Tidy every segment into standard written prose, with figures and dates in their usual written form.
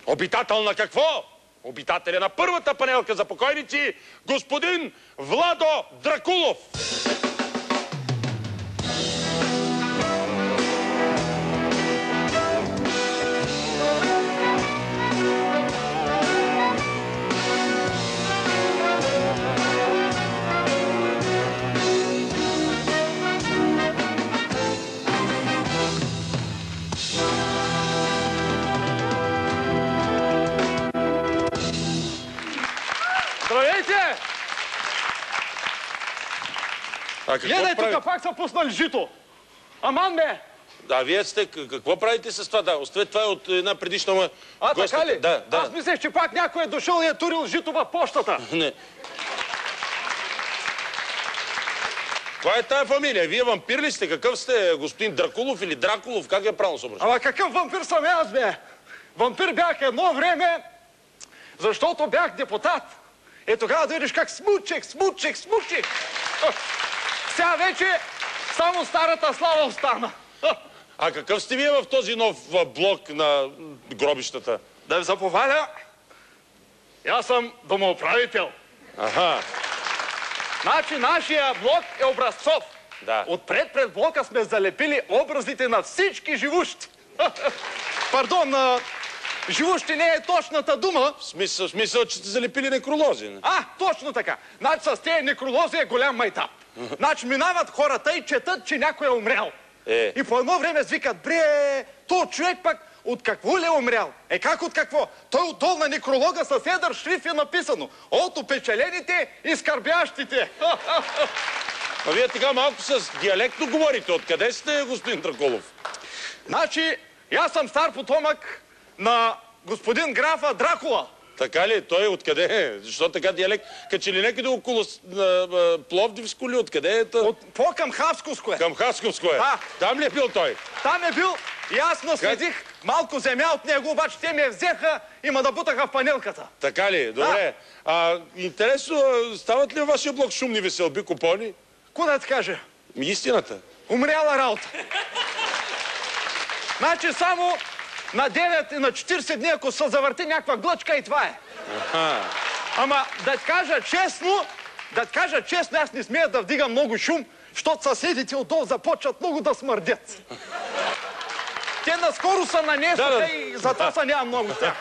Обитател на какво? Обитателя на първата панелка за покойници, господин Владо Дракулов. Здравейте! Гледай, тук пак са пуснали жито. Аман бе! Да, вие сте... Какво правите с това? Да, оставете, това е от една предишна ма... Така ли? Да. Аз мислех, че пак някой е дошъл и е турил жито в почтата. Не. Коя е тая фамилия? Вие вампир ли сте? Какъв сте? Господин Дракулов или Дракулов? Как е правилно се обръща? Ама какъв вампир съм аз, бе? Вампир бях едно време, защото бях депутат. И тогава да видиш как смучех. Сега вече само старата слава остана. А какъв сте вие в този нов блок на гробищата? Да ви заповядя, аз съм домоуправител. Аха. Значи нашия блок е образцов. Да. Отпред пред блока сме залепили образите на всички живущи. Пардон, живущи не е точната дума. В смисъл, че сте залепили некролози. Не? Точно така. Значи с тези некролози е голям майтап. Значи минават хората и четат, че някой е умрял. И по едно време свикат, бре, то човек пък от какво ли е умрял? Как от какво? Той отдолу на некролога с едър шрифт е написано: от опечалените и скърбящите. А вие така малко с диалектно говорите. Откъде сте, господин Дракулов? Значи, аз съм стар потомък на господин графа Дракула. Така ли? Той откъде е? Защо така диалект? Каче ли някъде около Пловдивско ли? Откъде е? По-към Хасковско е. Към Хасковско е? Да. Там ли е бил той? Там е бил и аз наследих малко земя от него, обаче те ме взеха и ме набутаха в панелката. Така ли? Добре. Интересно, стават ли във вашия блок шумни веселби, купони? Кога да ти кажа? Истината. Умряла работа. Значи само на 9 и на 40 дни, ако се завърти някаква глъчка, и това е. Ама да ти кажа честно, аз не смея да вдигам много шум, защото съседите отдолу започват много да смърдят. Те наскоро са на нещата и затова са няма много тях.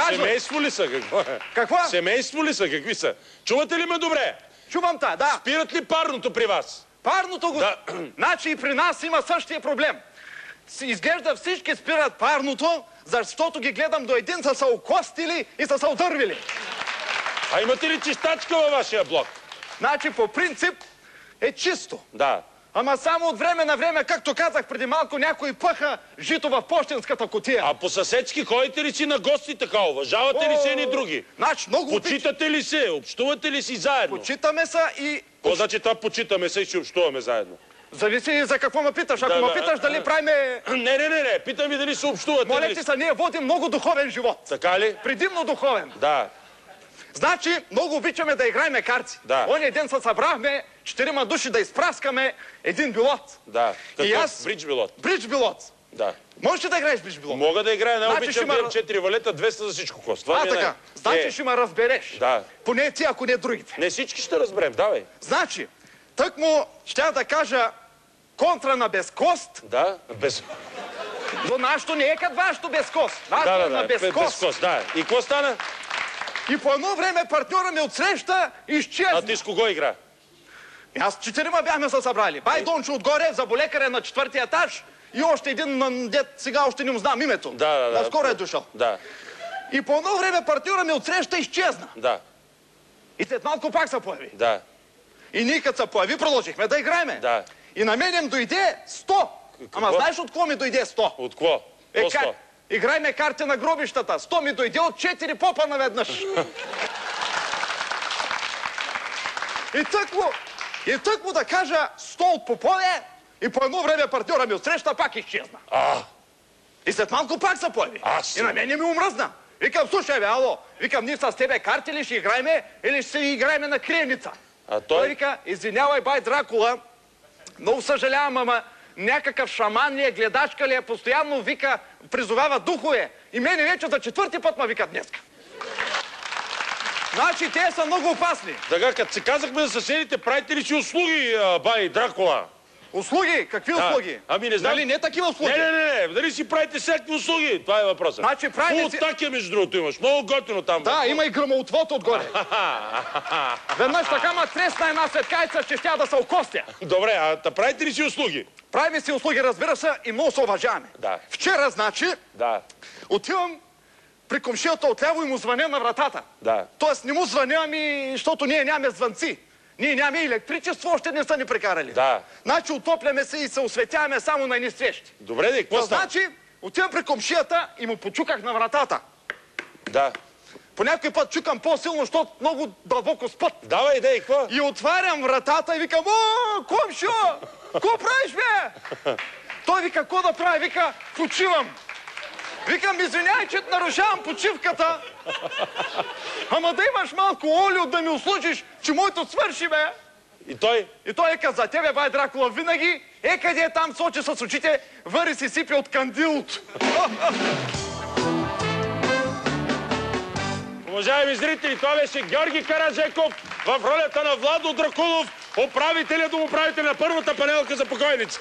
Семейство ли са? Какво е? Какво? Семейство ли са? Какви са? Чувате ли ме добре? Чувам та, да. Спират ли парното при вас? Парното го... Да. Значи и при нас има същия проблем. Изглежда всички спират парното, защото ги гледам до един са се окостили и са се отървили. А имате ли чистачка във вашия блок? Значи по принцип е чисто. Да. Ама само от време на време, както казах преди малко, някой пъха жито в пощенската кутия. А по съседски ходите ли си на гости така? Уважавате ли се едни други? Значи много почитате ли се? Общувате ли си заедно? Почитаме се и... Какво значи това почитаме се и ще общуваме заедно? Зависи за какво ме питаш. Ако ме питаш дали правиме... Не. Питам ви дали се общувате. Моля ти се, ние водим много духовен живот. Така ли? Предимно духовен. Да. Значи, много обичаме да играеме карти. Да. Оня ден се събрахме 4 души да изпраскаме един билот. Да. Какъв? Бридж билот. Бридж билот. Да. Можеш ли да играеш бридж билот? Мога да играя. Най-обичам 4 валета, 200 за всичко кост. Така. Значи ще ме разбереш. Да. Поне ти, ако не другите. Не всички ще разберем. Давай. Значи, тъкмо ще да кажа контра на безкост. Да. Но нашето не е като вашето безкост. Нашето е на безкост. Да. И какво стана? И по едно време партньора ми отсреща изчезна. А ти с кого игра? Аз 4 бяхме се събрали. Бай Дончо отгоре, заболекаря на 4-ти етаж и още един дет, сега още не му знам името. Да. Наскоро е дошъл. Да. И по едно време партньора ми отсреща изчезна. Да. И след малко пак се появи. Да. И ние като се появи, продължихме да играеме. Да. И на мене дойде 100. Ама знаеш от какво ми дойде 100? От какво? Как? Играйме карти на гробищата. 100 ми дойде от 4 попа наведнъж. И тъкмо да кажа 100 от попове и по едно време партньора ми отсреща пак изчезна. И след малко пак се появи. И на мене ми омръзна. Викам, слушай бе, ало, викам, ние с тебе карти ли ще играйме или ще играйме на криеница? А той вика, извинявай, бай Дракула, много съжалявам, ама някакъв шаман ли е, гледачка ли е, постоянно вика, призовава духове. И мене вече за 4-ти път ме викат днеска. Значи те са много опасни. Така, като се казахме за съседите, правите ли си услуги, бай Дракула? Услуги? Какви услуги? Ами не знам. Дали не такива услуги? Не. Дали си правите всякакви услуги? Това е въпросът. Значи правите си... Фултакия, между другото, имаш. Много готино там. Да, има и гръмоотвод отгоре. Веднъж така ма тресна една светкайца, че щя да се окостя. Добре, а правите ли си услуги? Правим си услуги, разбира се, и много се уважаваме. Да. Вчера, значи, отивам при комшията отляво и му звъня на вратата. Да. Тоест не му звъня, ами, защото ние нямаме звънци. Ние нямаме електричество, още не са ни прекарали. Да. Значи отопляме се и се осветяваме само на едни свещи. Добре, де, какво става? Значи, отивам при комшията и му почуках на вратата. Да. По някой път чукам по-силно, защото много дълбоко спът. Давай, и какво? И отварям вратата и викам: "О, комшо, какво правиш, бе?" Той вика: "Какво да правя?" Вика: "Почивам." Викам: "Извинявай, че нарушавам почивката. Ама да имаш малко олио да ми услужиш, че моето свърши, бе." И той? И той вика: "За тебе, бай Дракула, винаги къде е там, сочи с очите, вари си сипи от кандилото." Уважаеми зрители, това беше Георги Караджеков в ролята на Владо Дракулов, управителя, домоправителя на първата панелка за покойници.